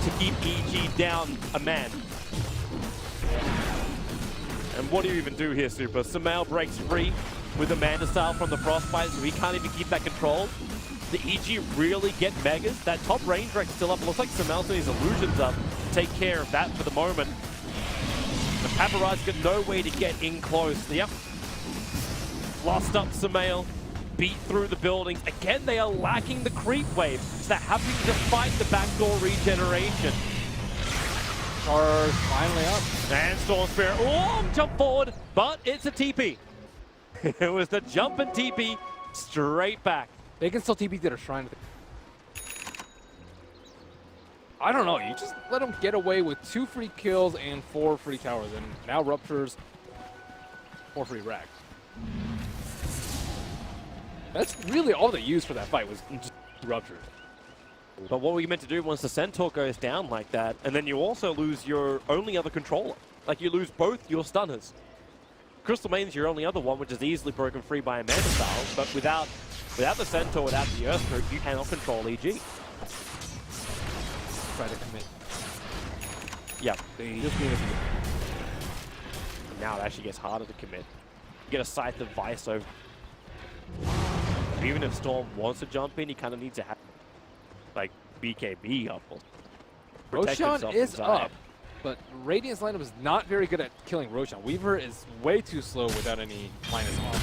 A: to keep EG down a man. And what do you even do here, Super? Sumail breaks free with Amanda style from the Frostbite, so he can't even keep that control. The EG really get Megas. That top range wreck still up. It looks like Sumail's got his illusions up to take care of that for the moment. Paparazzi got no way to get in close. Yep. Lost up Sumail. Beat through the buildings. Again, they are lacking the creep wave, so they're having to fight the backdoor regeneration.
B: Charge finally up.
A: And Storm Spirit, long jump forward, but it's a TP. It was the jump and TP straight back.
B: They can still TP to their shrine. I don't know, you just let them get away with 2 free kills and 4 free towers, and now Rupture's 4 free racks. That's really all they used for that fight was just Rupture.
A: But what were you meant to do once the Centaur goes down like that, and then you also lose your only other controller? Like, you lose both your stunners. Crystal Main's your only other one, which is easily broken free by Amanda Styles, but without the Centaur, without the Earthquake, you cannot control EG.
B: Try to commit.
A: Yeah.
B: They just need to commit.
A: Now it actually gets harder to commit. You get a Scythe of Vice over. Even if Storm wants to jump in, he kind of needs to have, like, BKB up.
B: Roshan is up, but Radiant's lineup is not very good at killing Roshan. Weaver is way too slow without any minus off.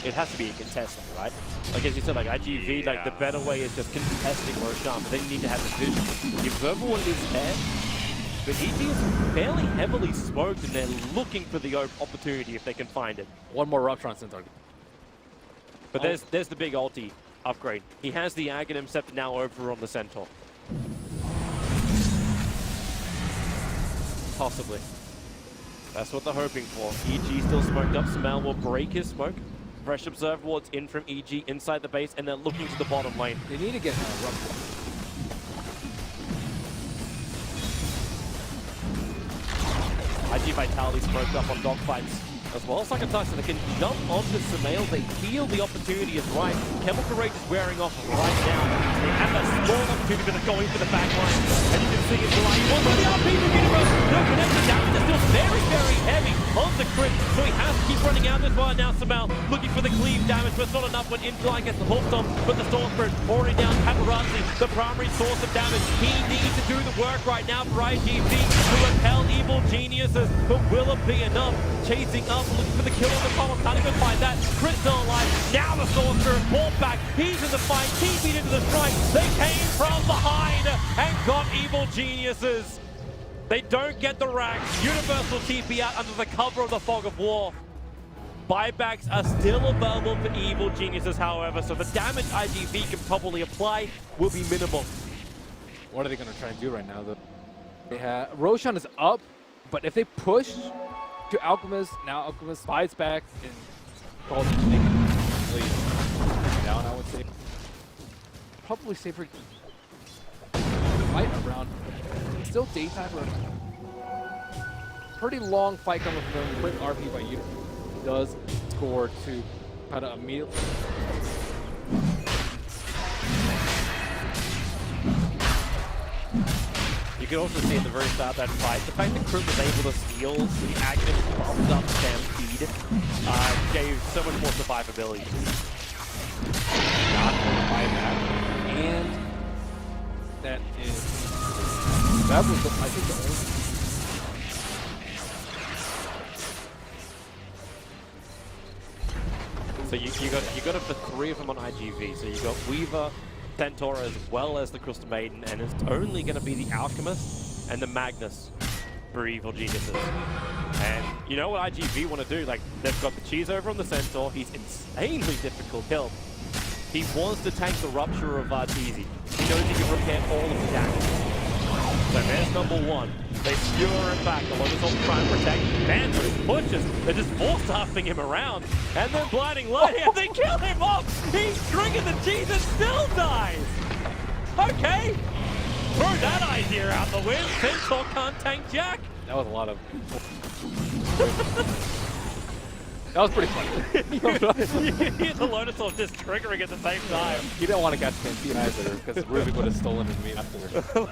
A: It has to be a contesting, right? Like, as you said, like IG.V, like, the better way is just contesting Roshan, but then you need to have the vision. The Observer is there, but EG is fairly heavily smoked, and they're looking for the opportunity if they can find it.
B: One more Rupture on Centaur.
A: But there's the big ulti upgrade. He has the Aghanim Scepter now over on the Centaur. Possibly. That's what they're hoping for. EG still smoked up. Sumail will break his smoke. Fresh Observer Wards in from EG inside the base, and they're looking to the bottom lane.
B: They need to get Rupture.
A: IG Vitality smoked up on dogfights as well. Sakata, so they can jump onto Sumail. They feel the opportunity is right. Chemical Rage is wearing off right now. They have that small opportunity, but they're going for the back line. And you can see it's like, well, the RP from Universe, no connection. Damage is still very, very heavy on the crit, so he has to keep running out this one. Now Sumail looking for the cleave damage, but it's not enough when Infly gets the hook on, but the Storm Spirit already down. Paparazzi, the primary source of damage. He needs to do the work right now for IG.V to repel evil geniuses, but will it be enough? Chasing up, looking for the kill on the column, can't even find that. Crit still alive. Now the Storm Spirit brought back. He's in the fight, TP'd into the strike. They came from behind and got evil geniuses. They don't get the racks. Universal TP out under the cover of the Fog of War. Buybacks are still available for evil geniuses, however, so the damage IG.V can probably apply will be minimal.
B: What are they going to try and do right now, though? They have Roshan is up, but if they push to Alchemist, now Alchemist fights back and calls it lead down, I would say. Probably safer fight around. Still daytime, but pretty long fight coming from them. Quick RP by you does score to kind of immediately.
A: You can also see at the very start of that fight, the fact that Crit was able to steal the Aghanim bumped up Stampede gave so much more survivability.
B: Not going to buy that. And that was, I think, the only.
A: So you got it for 3 of them on IG.V. So you got Weaver, Centaur, as well as the Crystal Maiden, and it's only going to be the Alchemist and the Magnus for evil geniuses. And you know what IG.V want to do? Like, they've got the cheese over on the Centaur. He's insanely difficult kill. He wants to tank the Rupture of VOD'S easy. He knows he can repair all of the damage. So there's number 1. They skewer him back. The Lotus will try and protect. Man, those pushes, they're just force-stuffing him around. And then blinding light, and they kill him off! He's drinking the cheese and still dies! Okay! Throw that idea out the wind. Centaur can't tank Jack.
B: That was a lot of. That was pretty funny.
A: You hear the Lotus Orb just triggering at the same time.
B: He didn't want to catch Canteen either, because Ruby would have stolen his meat after.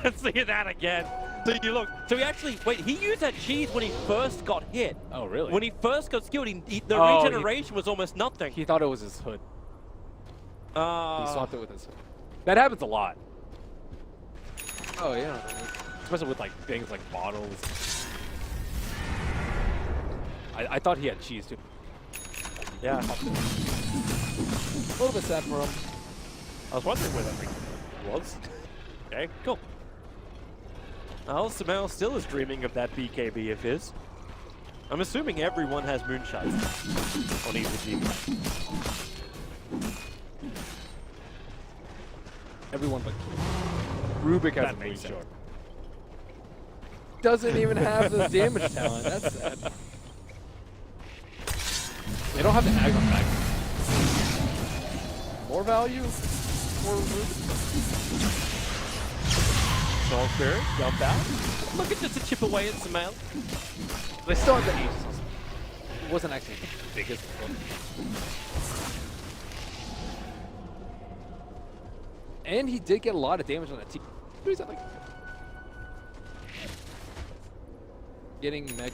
A: Let's see that again. So you look. So he actually, wait, he used that cheese when he first got hit.
B: Oh, really?
A: When he first got skilled, the regeneration was almost nothing.
B: He thought it was his hood. He swapped it with his hood. That happens a lot. Oh, yeah. Especially with, like, things like bottles. I thought he had cheese too.
A: Yeah.
B: A little bit sad for him.
A: I was wondering where that thing was. Okay, cool. Well, Sumail still is dreaming of that BKB of his. I'm assuming everyone has moonshots on IG.
B: Everyone but Rubik has
A: That
B: a
A: makes
B: moonshot.
A: sense.
B: Doesn't even have the damage talent. That's sad. They don't have the ag on back. More value for Rubik.
A: Soul Spirit, jump out. Look at just to chip away at Sumail.
B: They still have the Aegis. It wasn't actually the biggest one. And he did get a lot of damage on that team. What is that like? Getting Meg.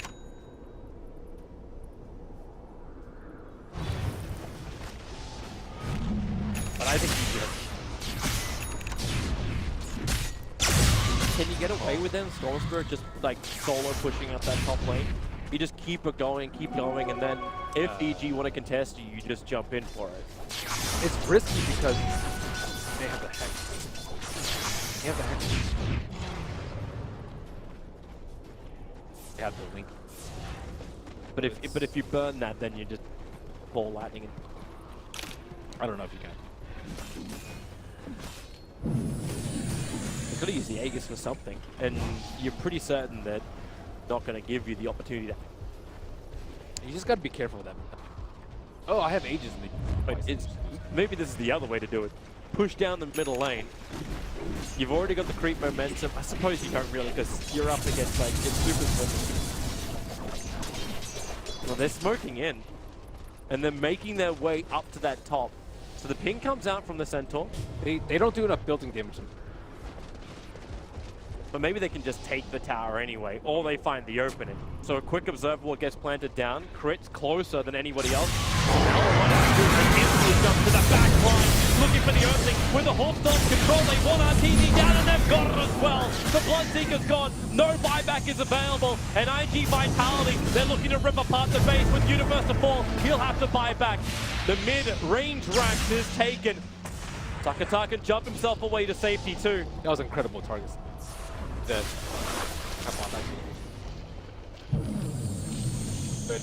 A: But I think he can you get away with them? Storm Spirit just like solo pushing up that top lane. You just keep it going, and then if EG want to contest you, you just jump in for it.
B: It's risky because they have the hex. They have the hex. They have the link.
A: But if you burn that, then you just ball lightning.
B: I don't know if you can.
A: You gotta use the Aegis for something, and you're pretty certain that not gonna give you the opportunity to.
B: You just gotta be careful with that. Oh, I have Aegis in the.
A: But maybe this is the other way to do it. Push down the middle lane. You've already got the creep momentum. I suppose you don't really, because you're up against like it's super smoking. Well, they're smoking in, and they're making their way up to that top. So the ping comes out from the Centaur.
B: They don't do enough building damage.
A: But maybe they can just take the tower anyway, or they find the opening. So a quick observable gets planted down. Crit's closer than anybody else. Now they want to do an instant jump to the back line, looking for the opening. With the Hawkstone control, they want RTD down, and they've got it as well. The Bloodseeker's gone, no buyback is available, and IG Vitality, they're looking to rip apart the base with Universe to fall. He'll have to buy back. The mid-range Rax is taken. Sakata can jump himself away to safety too.
B: That was incredible targets. Dead. Come on, that's good.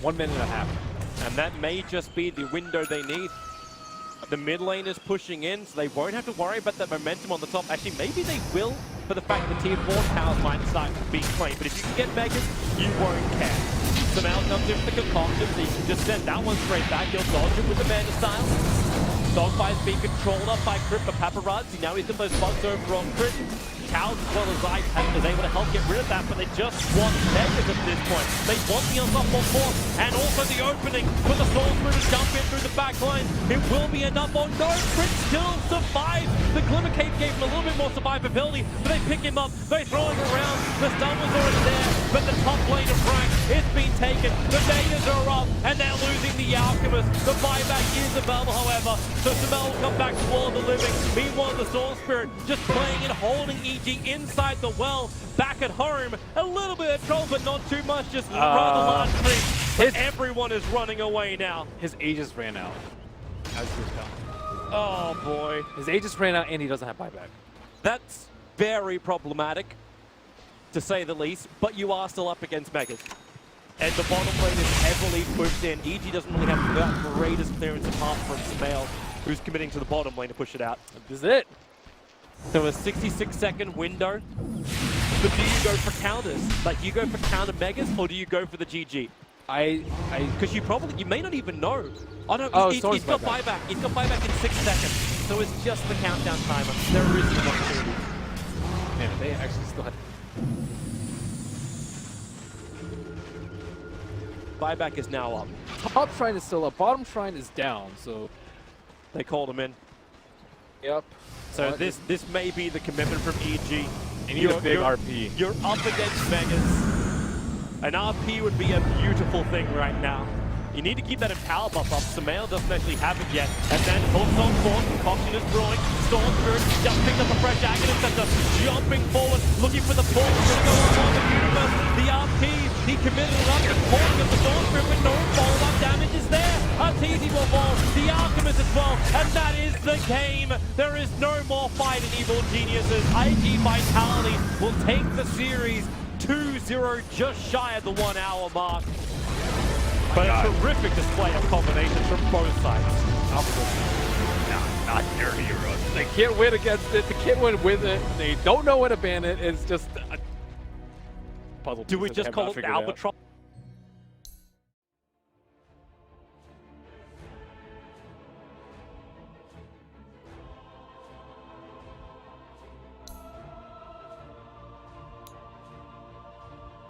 B: 1 minute and a half.
A: And that may just be the window they need. The mid lane is pushing in, so they won't have to worry about that momentum on the top. Actually, maybe they will for the fact that tier 4 towers might start being claimed. But if you can get Megas, you won't care. Sumail comes in with the concoction, so you can just send that one straight back. He'll dodge it with the Mana style. Dogfire's being controlled up by Crit for Paparazzi. Now he's got those spots over on Crit. Cows as well as I is able to help get rid of that, but they just want Megas at this point. They want the unstoppable force and also the opening for the Soul Spirit to jump in through the back line. It will be enough. Oh no, Crit still survived. The Glimmer Cape gave him a little bit more survivability, but they pick him up. They throw him around. The stun was already there, but the top lane of rank, it's been taken. The Datas are up, and they're losing the Alchemist. The buyback is available, however, so Sumail will come back to Wall of the Living. Meanwhile, the Soul Spirit just playing and holding EG inside the well. Back at home, a little bit of trouble, but not too much, just rather large creep. But everyone is running away now.
B: His Aegis ran out. As he was coming.
A: Oh boy.
B: His Aegis ran out and he doesn't have buyback.
A: That's very problematic, to say the least, but you are still up against Megas. And the bottom lane is heavily pushed in. EG doesn't really have the greatest clearance apart from Sumail, who's committing to the bottom lane to push it out.
B: This is it.
A: So a 66-second window. But do you go for counters? Like, you go for counter Megas, or do you go for the GG? Because you may not even know. Oh no, he's got buyback. He's got buyback in 6 seconds. So it's just the countdown timer. There is an opportunity.
B: Man, they actually still had...
A: Buyback is now up.
B: Top shrine is still up. Bottom shrine is down, so...
A: They called him in.
B: Yep.
A: So this may be the commitment from EG.
B: And you need a big RP.
A: You're up against Megas. An RP would be a beautiful thing right now. You need to keep that empower buff up. Sumail doesn't actually have it yet. And then Hulk's on force, concoction is brewing. Storm Spirit just picked up a fresh Aghanim Center, jumping forward, looking for the port. He's going to go on the universe. The RP, he committed it up, just pouring of the Storm Spirit with no follow-up damage is there. Arteezy will fall, the Alchemist as well, and that is the game. There is no more fight in Evil Geniuses. IG Vitality will take the series 2-0, just shy of the 1 hour mark. But a terrific display of combinations from both sides.
B: Not their heroes. They can't win against it. They can't win with it. They don't know when to ban it. It's just a puzzle.
A: Do we just call it the Albatross?